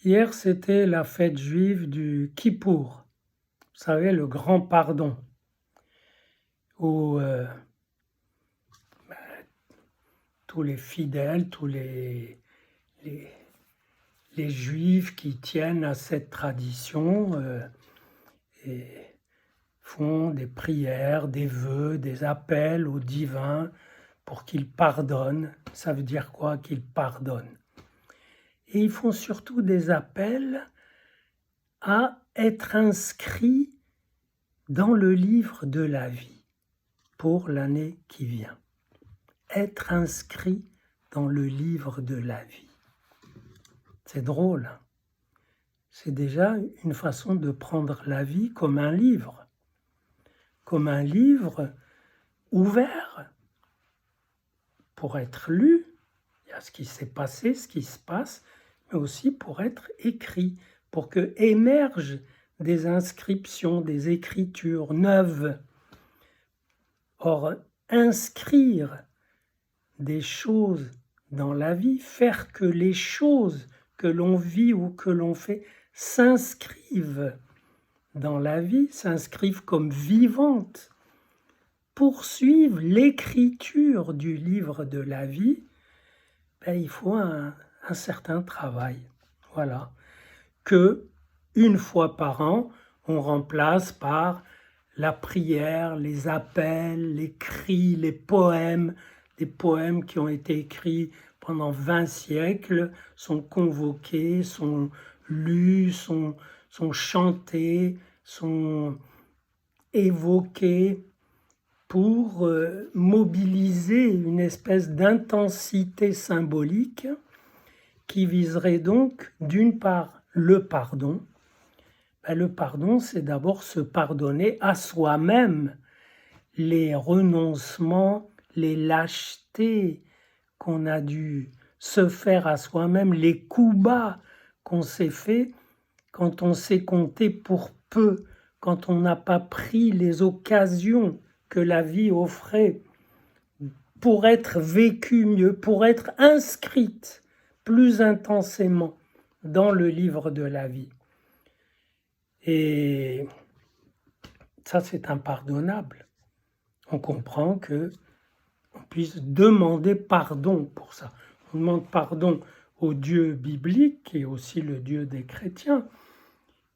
Hier, c'était la fête juive du Kippour, vous savez, le grand pardon, où tous les fidèles, tous les, les juifs qui tiennent à cette tradition et font des prières, des vœux, des appels au divin pour qu'il pardonne. Ça veut dire quoi, qu'il pardonne? Et ils font surtout des appels à être inscrits dans le livre de la vie pour l'année qui vient. Être inscrit dans le livre de la vie. C'est drôle. C'est déjà une façon de prendre la vie comme un livre ouvert pour être lu. Il y a ce qui s'est passé, ce qui se passe, mais aussi pour être écrit, pour que émergent des inscriptions, des écritures neuves. Or, inscrire des choses dans la vie, faire que les choses que l'on vit ou que l'on fait s'inscrivent dans la vie, s'inscrivent comme vivantes, poursuivent l'écriture du livre de la vie, il faut un certain travail. Voilà. Que, une fois par an, on remplace par la prière, les appels, les cris, les poèmes. Des poèmes qui ont été écrits pendant 20 siècles sont convoqués, sont lus, sont chantés, sont évoqués pour mobiliser une espèce d'intensité symbolique qui viserait donc, d'une part, le pardon. Le pardon, c'est d'abord se pardonner à soi-même les renoncements, les lâchetés qu'on a dû se faire à soi-même, les coups bas qu'on s'est fait quand on s'est compté pour peu, quand on n'a pas pris les occasions que la vie offrait pour être vécue mieux, pour être inscrite plus intensément dans le livre de la vie. Et ça, c'est impardonnable. On comprend qu'on puisse demander pardon pour ça. On demande pardon au Dieu biblique, qui est aussi le Dieu des chrétiens,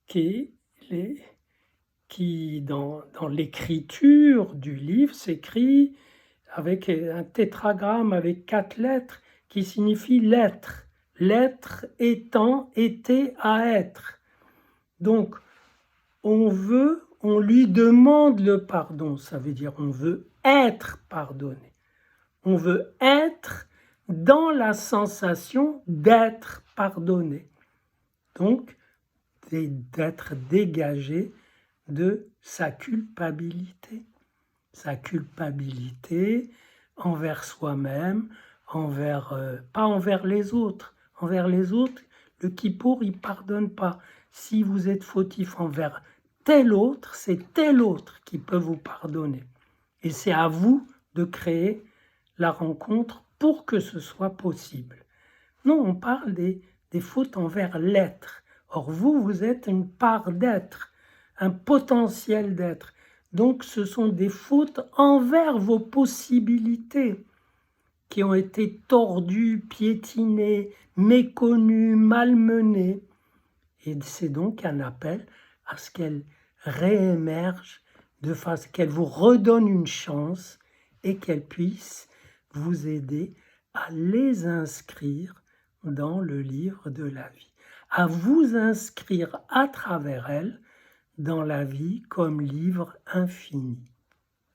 qui dans l'écriture du livre s'écrit avec un tétragramme avec 4 lettres qui signifie l'être. L'être étant, été à être. Donc, on lui demande le pardon. Ça veut dire on veut être pardonné. On veut être dans la sensation d'être pardonné. Donc, d'être dégagé de sa culpabilité. Sa culpabilité envers soi-même, pas envers les autres. Envers les autres, le Kippour, il ne pardonne pas. Si vous êtes fautif envers tel autre, c'est tel autre qui peut vous pardonner. Et c'est à vous de créer la rencontre pour que ce soit possible. Non, on parle des fautes envers l'être. Or, vous êtes une part d'être, un potentiel d'être. Donc, ce sont des fautes envers vos possibilités qui ont été tordues, piétinées, méconnues, malmenées. Et c'est donc un appel à ce qu'elles réémergent, de façon qu'elles vous redonnent une chance et qu'elles puissent vous aider à les inscrire dans le livre de la vie, à vous inscrire à travers elles dans la vie comme livre infini.